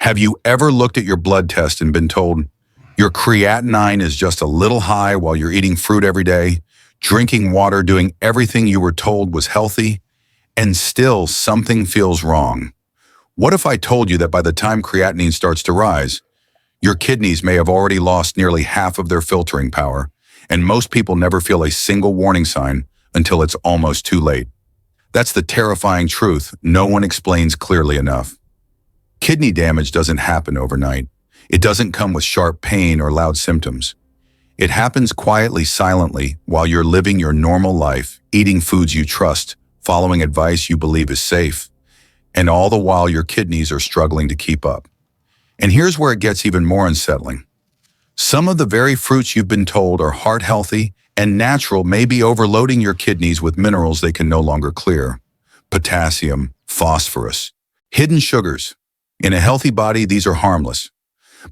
Have you ever looked at your blood test and been told your creatinine is just a little high while you're eating fruit every day, drinking water, doing everything you were told was healthy, and still something feels wrong? What if I told you that by the time creatinine starts to rise, your kidneys may have already lost nearly half of their filtering power, and most people never feel a single warning sign until it's almost too late? That's the terrifying truth no one explains clearly enough. Kidney damage doesn't happen overnight. It doesn't come with sharp pain or loud symptoms. It happens quietly, silently, while you're living your normal life, eating foods you trust, following advice you believe is safe, and all the while your kidneys are struggling to keep up. And here's where it gets even more unsettling. Some of the very fruits you've been told are heart healthy and natural may be overloading your kidneys with minerals they can no longer clear. Potassium, phosphorus, hidden sugars. In a healthy body, these are harmless.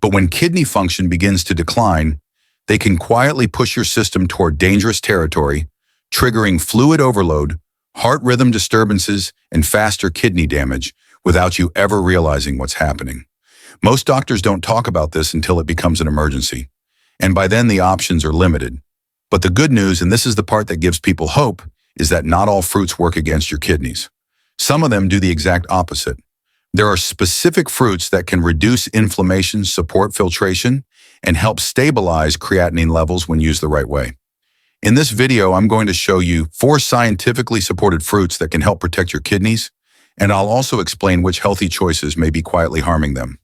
But when kidney function begins to decline, they can quietly push your system toward dangerous territory, triggering fluid overload, heart rhythm disturbances, and faster kidney damage without you ever realizing what's happening. Most doctors don't talk about this until it becomes an emergency, and by then the options are limited. But the good news, and this is the part that gives people hope, is that not all fruits work against your kidneys. Some of them do the exact opposite. There are specific fruits that can reduce inflammation, support filtration, and help stabilize creatinine levels when used the right way. In this video, I'm going to show you 4 scientifically supported fruits that can help protect your kidneys, and I'll also explain which healthy choices may be quietly harming them.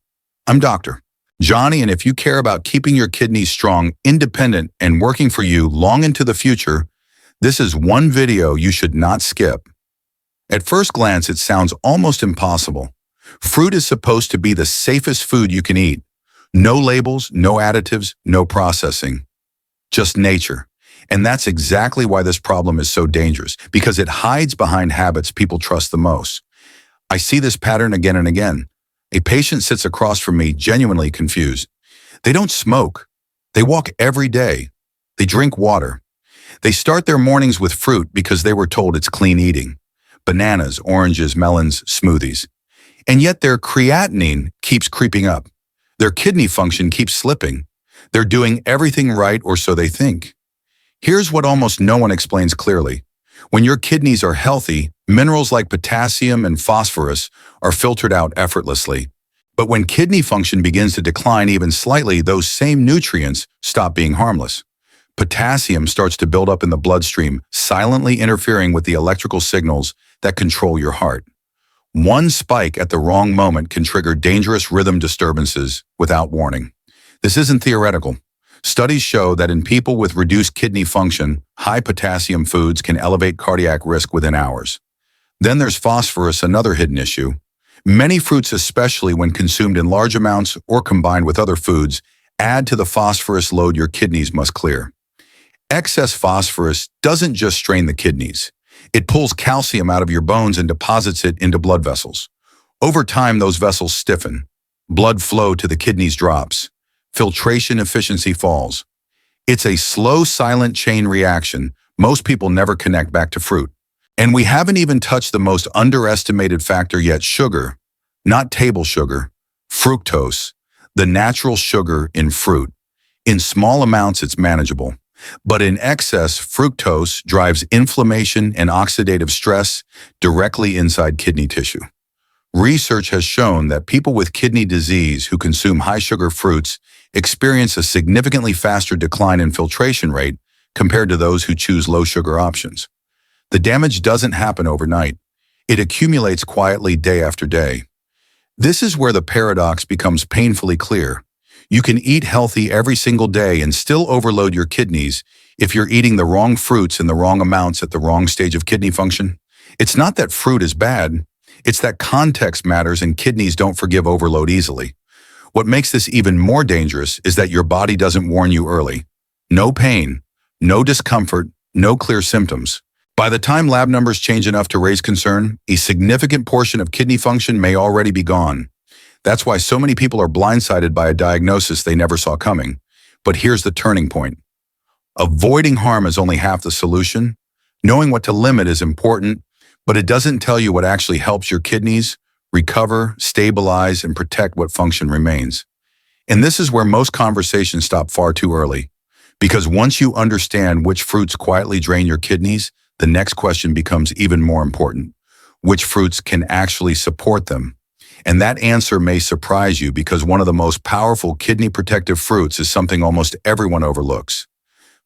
I'm Dr. Johnny, and if you care about keeping your kidneys strong, independent, and working for you long into the future, this is one video you should not skip. At first glance, it sounds almost impossible. Fruit is supposed to be the safest food you can eat. No labels, no additives, no processing. Just nature. And that's exactly why this problem is so dangerous, because it hides behind habits people trust the most. I see this pattern again and again. A patient sits across from me genuinely confused. They don't smoke. They walk every day. They drink water. They start their mornings with fruit because they were told it's clean eating. Bananas, oranges, melons, smoothies. And yet their creatinine keeps creeping up. Their kidney function keeps slipping. They're doing everything right, or so they think. Here's what almost no one explains clearly. When your kidneys are healthy, minerals like potassium and phosphorus are filtered out effortlessly. But when kidney function begins to decline even slightly, those same nutrients stop being harmless. Potassium starts to build up in the bloodstream, silently interfering with the electrical signals that control your heart. One spike at the wrong moment can trigger dangerous rhythm disturbances without warning. This isn't theoretical. Studies show that in people with reduced kidney function, high potassium foods can elevate cardiac risk within hours. Then there's phosphorus, another hidden issue. Many fruits, especially when consumed in large amounts or combined with other foods, add to the phosphorus load your kidneys must clear. Excess phosphorus doesn't just strain the kidneys. It pulls calcium out of your bones and deposits it into blood vessels. Over time, those vessels stiffen. Blood flow to the kidneys drops. Filtration efficiency falls. It's a slow, silent chain reaction most people never connect back to fruit. And we haven't even touched the most underestimated factor yet: sugar. Not table sugar, fructose, the natural sugar in fruit. In small amounts, it's manageable. But in excess, fructose drives inflammation and oxidative stress directly inside kidney tissue. Research has shown that people with kidney disease who consume high-sugar fruits experience a significantly faster decline in filtration rate compared to those who choose low-sugar options. The damage doesn't happen overnight. It accumulates quietly day after day. This is where the paradox becomes painfully clear. You can eat healthy every single day and still overload your kidneys if you're eating the wrong fruits in the wrong amounts at the wrong stage of kidney function. It's not that fruit is bad. It's that context matters and kidneys don't forgive overload easily. What makes this even more dangerous is that your body doesn't warn you early. No pain, no discomfort, no clear symptoms. By the time lab numbers change enough to raise concern, a significant portion of kidney function may already be gone. That's why so many people are blindsided by a diagnosis they never saw coming. But here's the turning point. Avoiding harm is only half the solution. Knowing what to limit is important, but it doesn't tell you what actually helps your kidneys, recover, stabilize, and protect what function remains. And this is where most conversations stop far too early. Because once you understand which fruits quietly drain your kidneys, the next question becomes even more important. Which fruits can actually support them? And that answer may surprise you because one of the most powerful kidney protective fruits is something almost everyone overlooks.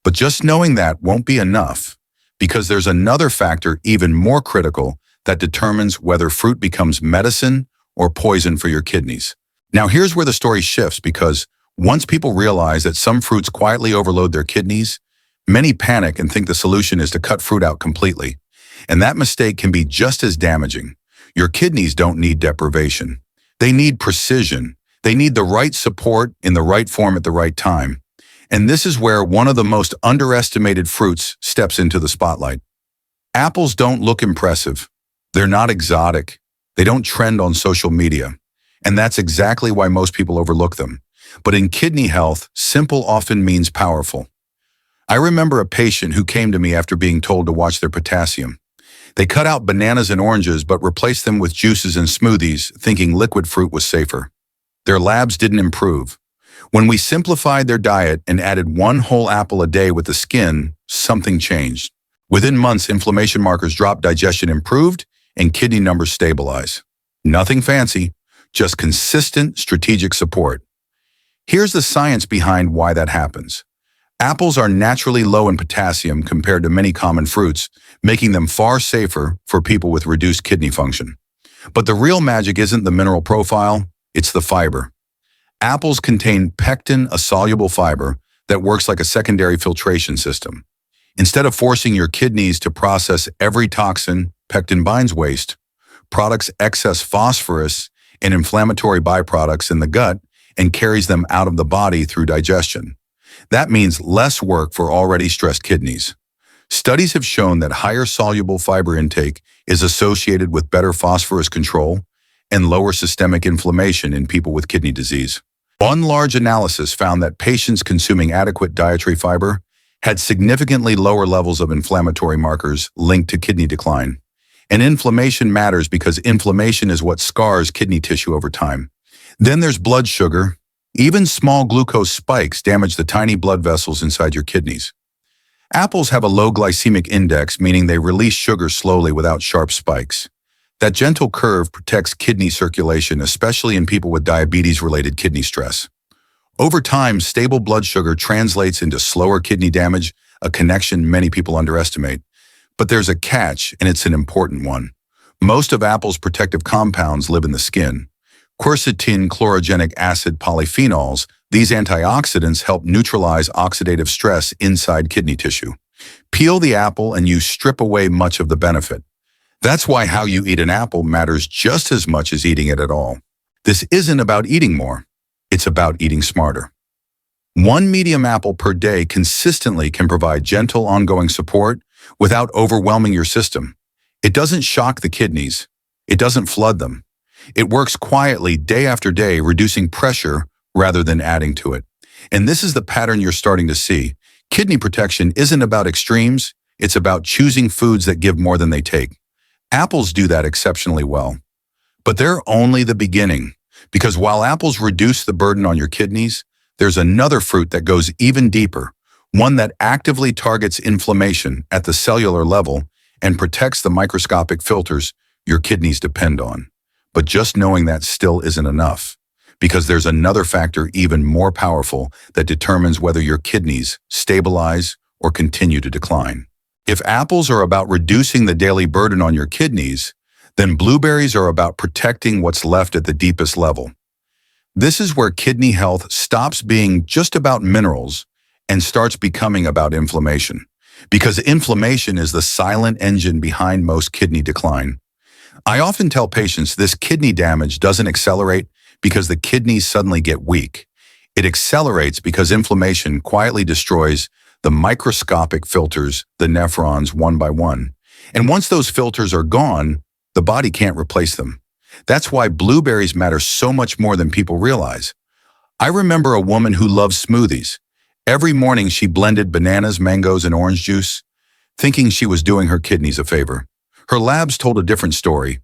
But just knowing that won't be enough, because there's another factor even more critical that determines whether fruit becomes medicine or poison for your kidneys. Now here's where the story shifts, because once people realize that some fruits quietly overload their kidneys, many panic and think the solution is to cut fruit out completely. And that mistake can be just as damaging. Your kidneys don't need deprivation. They need precision. They need the right support in the right form at the right time. And this is where one of the most underestimated fruits steps into the spotlight. Apples don't look impressive. They're not exotic. They don't trend on social media. And that's exactly why most people overlook them. But in kidney health, simple often means powerful. I remember a patient who came to me after being told to watch their potassium. They cut out bananas and oranges but replaced them with juices and smoothies, thinking liquid fruit was safer. Their labs didn't improve. When we simplified their diet and added one whole apple a day with the skin, something changed. Within months, inflammation markers dropped, digestion improved, and kidney numbers stabilized. Nothing fancy, just consistent strategic support. Here's the science behind why that happens. Apples are naturally low in potassium compared to many common fruits, making them far safer for people with reduced kidney function. But the real magic isn't the mineral profile, it's the fiber. Apples contain pectin, a soluble fiber that works like a secondary filtration system. Instead of forcing your kidneys to process every toxin, pectin binds waste, products excess phosphorus and inflammatory byproducts in the gut, and carries them out of the body through digestion. That means less work for already stressed kidneys. Studies have shown that higher soluble fiber intake is associated with better phosphorus control and lower systemic inflammation in people with kidney disease. One large analysis found that patients consuming adequate dietary fiber had significantly lower levels of inflammatory markers linked to kidney decline. And inflammation matters because inflammation is what scars kidney tissue over time. Then there's blood sugar. Even small glucose spikes damage the tiny blood vessels inside your kidneys. Apples have a low glycemic index, meaning they release sugar slowly without sharp spikes. That gentle curve protects kidney circulation, especially in people with diabetes-related kidney stress. Over time, stable blood sugar translates into slower kidney damage, a connection many people underestimate. But there's a catch, and it's an important one. Most of apple's protective compounds live in the skin. Quercetin, chlorogenic acid, polyphenols, these antioxidants help neutralize oxidative stress inside kidney tissue. Peel the apple and you strip away much of the benefit. That's why how you eat an apple matters just as much as eating it at all. This isn't about eating more. It's about eating smarter. One medium apple per day consistently can provide gentle, ongoing support without overwhelming your system. It doesn't shock the kidneys. It doesn't flood them. It works quietly day after day, reducing pressure rather than adding to it. And this is the pattern you're starting to see. Kidney protection isn't about extremes. It's about choosing foods that give more than they take. Apples do that exceptionally well. But they're only the beginning, because while apples reduce the burden on your kidneys, there's another fruit that goes even deeper, one that actively targets inflammation at the cellular level and protects the microscopic filters your kidneys depend on. But just knowing that still isn't enough, because there's another factor even more powerful that determines whether your kidneys stabilize or continue to decline. If apples are about reducing the daily burden on your kidneys, then blueberries are about protecting what's left at the deepest level. This is where kidney health stops being just about minerals and starts becoming about inflammation, because inflammation is the silent engine behind most kidney decline. I often tell patients this kidney damage doesn't accelerate because the kidneys suddenly get weak. It accelerates because inflammation quietly destroys the microscopic filters, the nephrons, one by one. And once those filters are gone, the body can't replace them. That's why blueberries matter so much more than people realize. I remember a woman who loved smoothies. Every morning she blended bananas, mangoes, and orange juice, thinking she was doing her kidneys a favor. Her labs told a different story.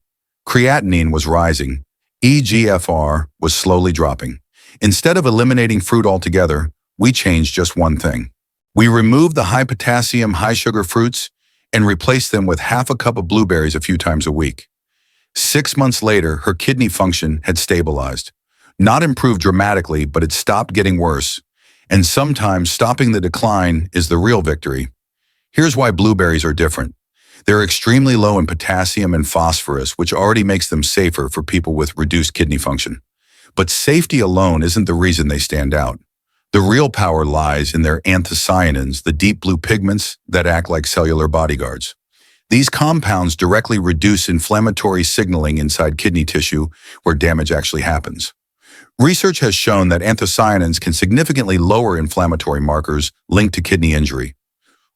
Creatinine was rising. eGFR was slowly dropping. Instead of eliminating fruit altogether, we changed just one thing. We removed the high potassium, high sugar fruits and replaced them with half a cup of blueberries a few times a week. 6 months later, her kidney function had stabilized. Not improved dramatically, but it stopped getting worse. And sometimes stopping the decline is the real victory. Here's why blueberries are different. They're extremely low in potassium and phosphorus, which already makes them safer for people with reduced kidney function. But safety alone isn't the reason they stand out. The real power lies in their anthocyanins, the deep blue pigments that act like cellular bodyguards. These compounds directly reduce inflammatory signaling inside kidney tissue where damage actually happens. Research has shown that anthocyanins can significantly lower inflammatory markers linked to kidney injury.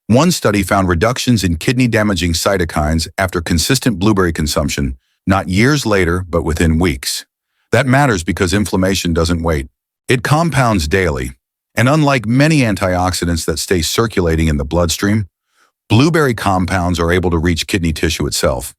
One study found reductions in kidney-damaging cytokines after consistent blueberry consumption, not years later, but within weeks. That matters because inflammation doesn't wait. It compounds daily. And unlike many antioxidants that stay circulating in the bloodstream, blueberry compounds are able to reach kidney tissue itself.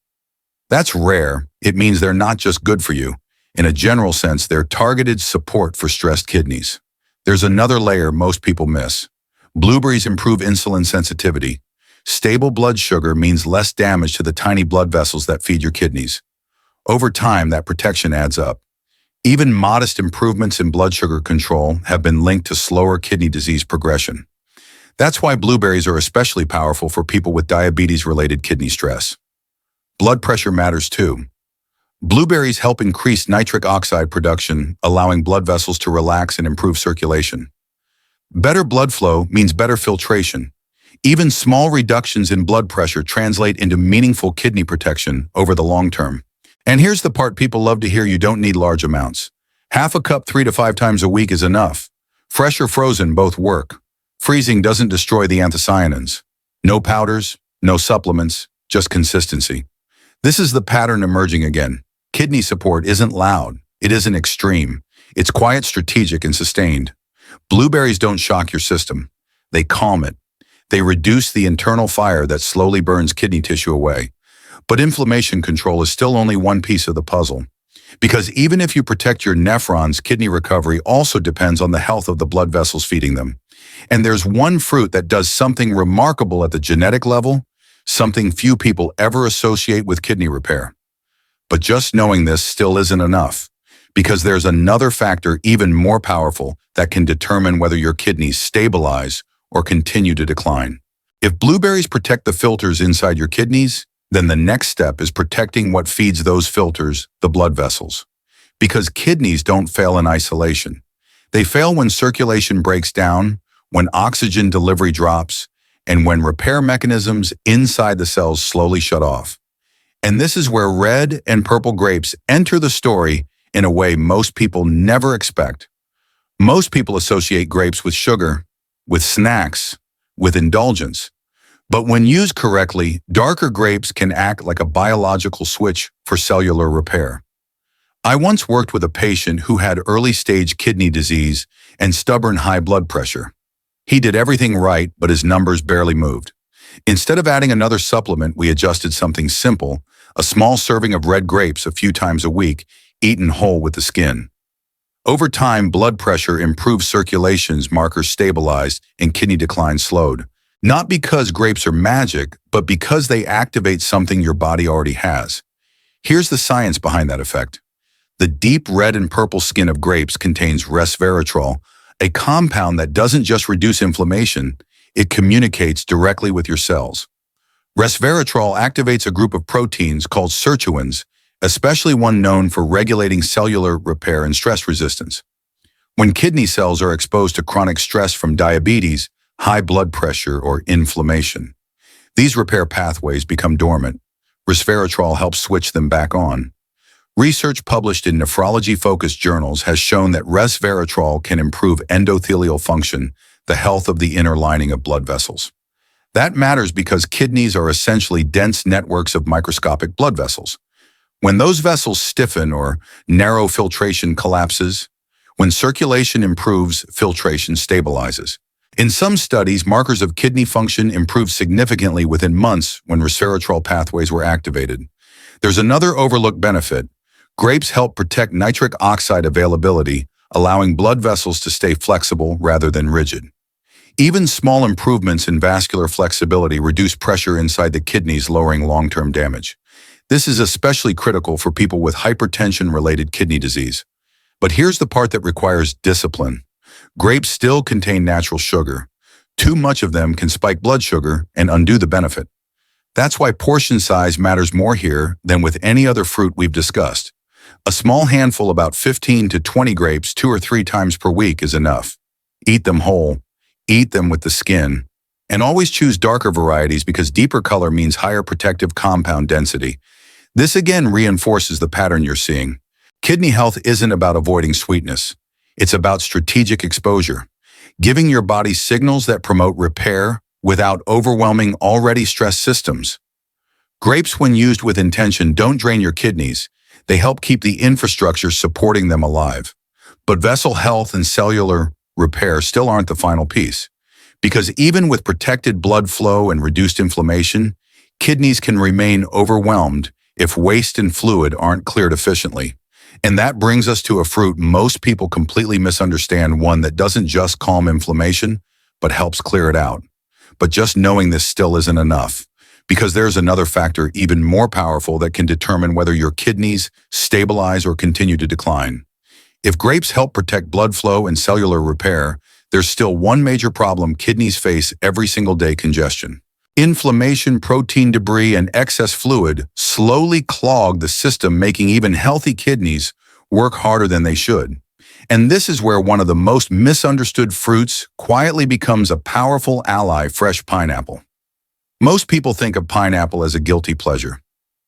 That's rare. It means they're not just good for you. In a general sense, they're targeted support for stressed kidneys. There's another layer most people miss. Blueberries improve insulin sensitivity. Stable blood sugar means less damage to the tiny blood vessels that feed your kidneys. Over time, that protection adds up. Even modest improvements in blood sugar control have been linked to slower kidney disease progression. That's why blueberries are especially powerful for people with diabetes-related kidney stress. Blood pressure matters too. Blueberries help increase nitric oxide production, allowing blood vessels to relax and improve circulation. Better blood flow means better filtration. Even small reductions in blood pressure translate into meaningful kidney protection over the long term. And here's the part people love to hear: you don't need large amounts. Half a cup 3 to 5 times a week is enough. Fresh or frozen both work. Freezing doesn't destroy the anthocyanins. No powders, no supplements, just consistency. This is the pattern emerging again. Kidney support isn't loud. It isn't extreme. It's quiet, strategic, and sustained. Blueberries don't shock your system. They calm it. They reduce the internal fire that slowly burns kidney tissue away. But inflammation control is still only one piece of the puzzle. Because even if you protect your nephrons, kidney recovery also depends on the health of the blood vessels feeding them. And there's one fruit that does something remarkable at the genetic level, something few people ever associate with kidney repair. But just knowing this still isn't enough, because there's another factor even more powerful that can determine whether your kidneys stabilize or continue to decline. If blueberries protect the filters inside your kidneys, then the next step is protecting what feeds those filters, the blood vessels. Because kidneys don't fail in isolation. They fail when circulation breaks down, when oxygen delivery drops, and when repair mechanisms inside the cells slowly shut off. And this is where red and purple grapes enter the story in a way most people never expect. Most people associate grapes with sugar, with snacks, with indulgence. But when used correctly, darker grapes can act like a biological switch for cellular repair. I once worked with a patient who had early-stage kidney disease and stubborn high blood pressure. He did everything right, but his numbers barely moved. Instead of adding another supplement, we adjusted something simple, a small serving of red grapes a few times a week, eaten whole with the skin. Over time, blood pressure improved, circulation's markers stabilized, and kidney decline slowed. Not because grapes are magic, but because they activate something your body already has. Here's the science behind that effect. The deep red and purple skin of grapes contains resveratrol, a compound that doesn't just reduce inflammation, it communicates directly with your cells. Resveratrol activates a group of proteins called sirtuins, especially one known for regulating cellular repair and stress resistance. When kidney cells are exposed to chronic stress from diabetes, high blood pressure, or inflammation, these repair pathways become dormant. Resveratrol helps switch them back on. Research published in nephrology-focused journals has shown that resveratrol can improve endothelial function, the health of the inner lining of blood vessels. That matters because kidneys are essentially dense networks of microscopic blood vessels. When those vessels stiffen or narrow, filtration collapses. When circulation improves, filtration stabilizes. In some studies, markers of kidney function improved significantly within months when resveratrol pathways were activated. There's another overlooked benefit. Grapes help protect nitric oxide availability, allowing blood vessels to stay flexible rather than rigid. Even small improvements in vascular flexibility reduce pressure inside the kidneys, lowering long-term damage. This is especially critical for people with hypertension-related kidney disease. But here's the part that requires discipline. Grapes still contain natural sugar. Too much of them can spike blood sugar and undo the benefit. That's why portion size matters more here than with any other fruit we've discussed. A small handful, about 15 to 20 grapes 2 or 3 times per week, is enough. Eat them whole, eat them with the skin, and always choose darker varieties because deeper color means higher protective compound density. This again reinforces the pattern you're seeing. Kidney health isn't about avoiding sweetness. It's about strategic exposure, giving your body signals that promote repair without overwhelming already stressed systems. Grapes, when used with intention, don't drain your kidneys. They help keep the infrastructure supporting them alive. But vessel health and cellular repair still aren't the final piece. Because even with protected blood flow and reduced inflammation, kidneys can remain overwhelmed if waste and fluid aren't cleared efficiently. And that brings us to a fruit most people completely misunderstand, one that doesn't just calm inflammation, but helps clear it out. But just knowing this still isn't enough, because there's another factor even more powerful that can determine whether your kidneys stabilize or continue to decline. If grapes help protect blood flow and cellular repair, there's still one major problem kidneys face every single day: congestion. Inflammation, protein debris, and excess fluid slowly clog the system, making even healthy kidneys work harder than they should. And this is where one of the most misunderstood fruits quietly becomes a powerful ally: fresh pineapple. Most people think of pineapple as a guilty pleasure.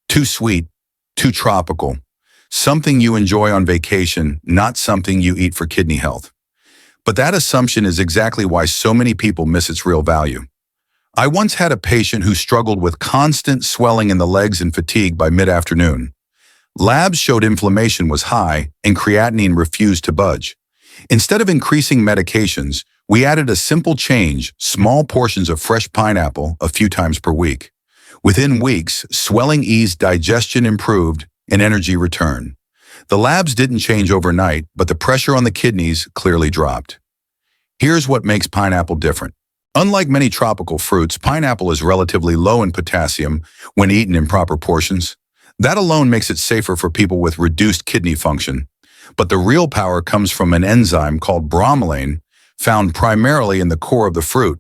Too sweet, too tropical, something you enjoy on vacation, not something you eat for kidney health. But that assumption is exactly why so many people miss its real value. I once had a patient who struggled with constant swelling in the legs and fatigue by mid-afternoon. Labs showed inflammation was high and creatinine refused to budge. Instead of increasing medications, we added a simple change: small portions of fresh pineapple a few times per week. Within weeks, swelling eased, digestion improved, and energy returned. The labs didn't change overnight, but the pressure on the kidneys clearly dropped. Here's what makes pineapple different. Unlike many tropical fruits, pineapple is relatively low in potassium when eaten in proper portions. That alone makes it safer for people with reduced kidney function. But the real power comes from an enzyme called bromelain, found primarily in the core of the fruit.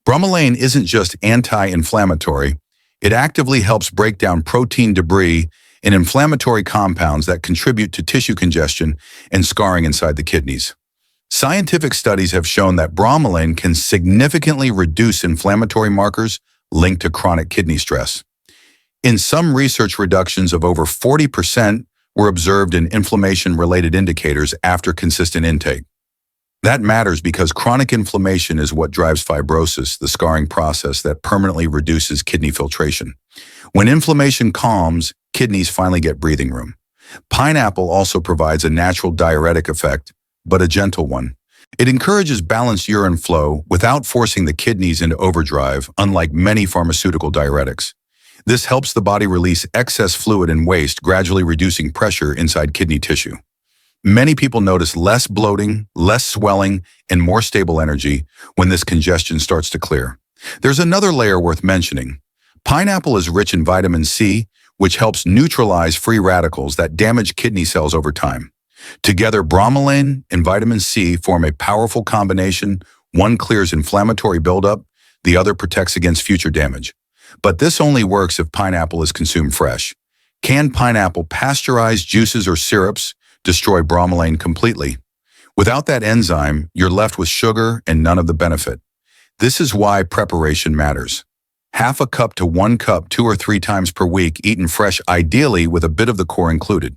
Bromelain isn't just anti-inflammatory. It actively helps break down protein debris and inflammatory compounds that contribute to tissue congestion and scarring inside the kidneys. Scientific studies have shown that bromelain can significantly reduce inflammatory markers linked to chronic kidney stress. In some research, reductions of over 40% were observed in inflammation-related indicators after consistent intake. That matters because chronic inflammation is what drives fibrosis, the scarring process that permanently reduces kidney filtration. When inflammation calms, kidneys finally get breathing room. Pineapple also provides a natural diuretic effect, but a gentle one. It encourages balanced urine flow without forcing the kidneys into overdrive, unlike many pharmaceutical diuretics. This helps the body release excess fluid and waste, gradually reducing pressure inside kidney tissue. Many people notice less bloating, less swelling, and more stable energy when this congestion starts to clear. There's another layer worth mentioning. Pineapple is rich in vitamin C, which helps neutralize free radicals that damage kidney cells over time. Together, bromelain and vitamin C form a powerful combination. One clears inflammatory buildup, the other protects against future damage. But this only works if pineapple is consumed fresh. Canned pineapple, pasteurized juices, or syrups destroy bromelain completely. Without that enzyme, you're left with sugar and none of the benefit. This is why preparation matters. Half a cup to 1 cup 2 or 3 times per week, eaten fresh, ideally with a bit of the core included.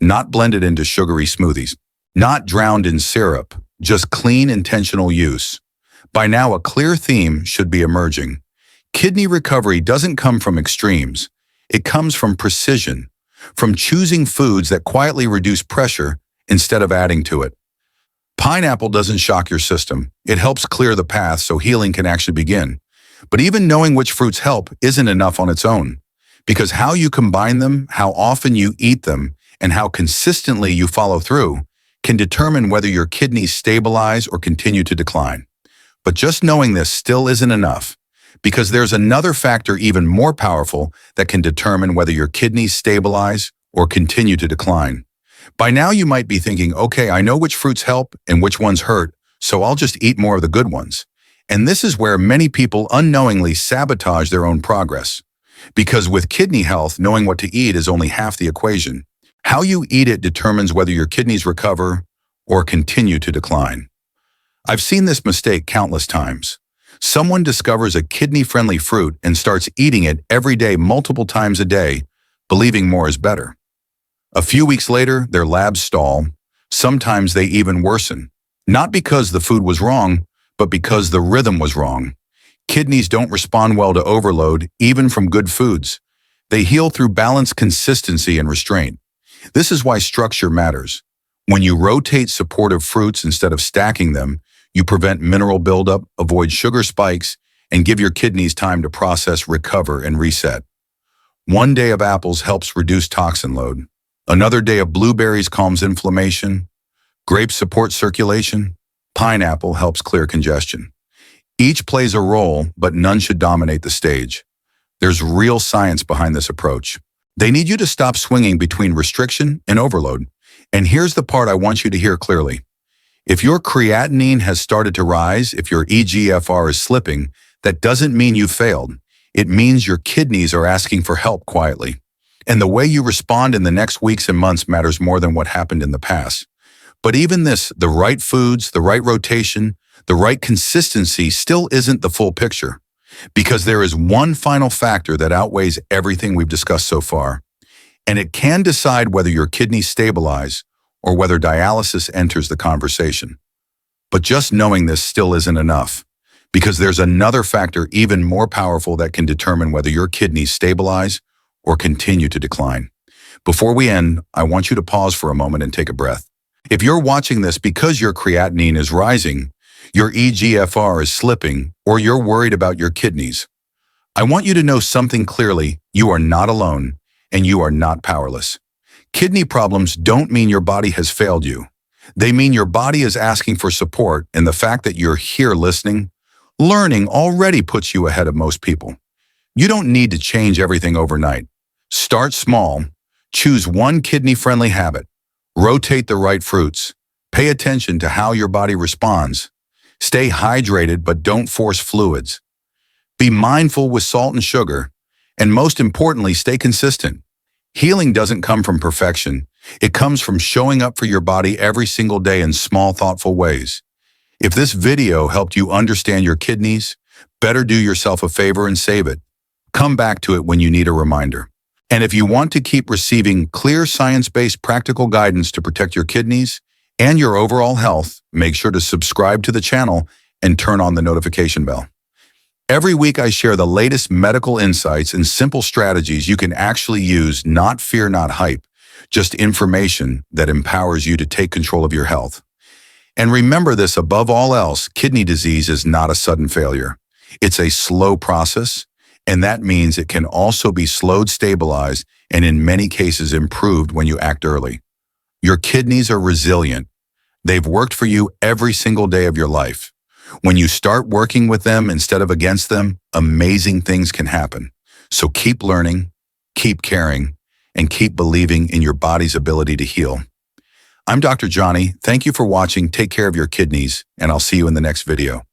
Not blended into sugary smoothies. Not drowned in syrup. Just clean, intentional use. By now, a clear theme should be emerging. Kidney recovery doesn't come from extremes. It comes from precision, from choosing foods that quietly reduce pressure instead of adding to it. Pineapple doesn't shock your system. It helps clear the path so healing can actually begin. But even knowing which fruits help isn't enough on its own, Because how you combine them, how often you eat them, and how consistently you follow through can determine whether your kidneys stabilize or continue to decline. But just knowing this still isn't enough, because there's another factor even more powerful that can determine whether your kidneys stabilize or continue to decline. By now you might be thinking, okay, I know which fruits help and which ones hurt, so I'll just eat more of the good ones. And this is where many people unknowingly sabotage their own progress. Because with kidney health, knowing what to eat is only half the equation. How you eat it determines whether your kidneys recover or continue to decline. I've seen this mistake countless times. Someone discovers a kidney-friendly fruit and starts eating it every day multiple times a day, believing more is better. A few weeks later, their labs stall. Sometimes they even worsen. Not because the food was wrong, but because the rhythm was wrong. Kidneys don't respond well to overload, even from good foods. They heal through balanced consistency and restraint. This is why structure matters. When you rotate supportive fruits instead of stacking them, you prevent mineral buildup, avoid sugar spikes, and give your kidneys time to process, recover, and reset. One day of apples helps reduce toxin load. Another day of blueberries calms inflammation. Grapes support circulation. Pineapple helps clear congestion. Each plays a role, but none should dominate the stage. There's real science behind this approach. They need you to stop swinging between restriction and overload. And here's the part I want you to hear clearly. If your creatinine has started to rise, if your eGFR is slipping, that doesn't mean you failed. It means your kidneys are asking for help quietly. And the way you respond in the next weeks and months matters more than what happened in the past. But even this, the right foods, the right rotation, the right consistency still isn't the full picture. Because there is one final factor that outweighs everything we've discussed so far. And it can decide whether your kidneys stabilize or whether dialysis enters the conversation. But just knowing this still isn't enough. Because there's another factor even more powerful that can determine whether your kidneys stabilize or continue to decline. Before we end, I want you to pause for a moment and take a breath. If you're watching this because your creatinine is rising, your eGFR is slipping, or you're worried about your kidneys, I want you to know something clearly. You are not alone, and you are not powerless. Kidney problems don't mean your body has failed you. They mean your body is asking for support, and the fact that you're here listening, learning already puts you ahead of most people. You don't need to change everything overnight. Start small. Choose one kidney-friendly habit. Rotate the right fruits. Pay attention to how your body responds. Stay hydrated, but don't force fluids. Be mindful with salt and sugar. And most importantly, stay consistent. Healing doesn't come from perfection. It comes from showing up for your body every single day in small, thoughtful ways. If this video helped you understand your kidneys, better do yourself a favor and save it. Come back to it when you need a reminder. And if you want to keep receiving clear science-based practical guidance to protect your kidneys and your overall health, make sure to subscribe to the channel and turn on the notification bell. Every week I share the latest medical insights and simple strategies you can actually use, not fear, not hype, just information that empowers you to take control of your health. And remember this above all else, kidney disease is not a sudden failure. It's a slow process, and that means it can also be slowed, stabilized, and in many cases improved when you act early. Your kidneys are resilient. They've worked for you every single day of your life. When you start working with them instead of against them, amazing things can happen. So keep learning, keep caring, and keep believing in your body's ability to heal. I'm Dr. Johnny. Thank you for watching. Take care of your kidneys, and I'll see you in the next video.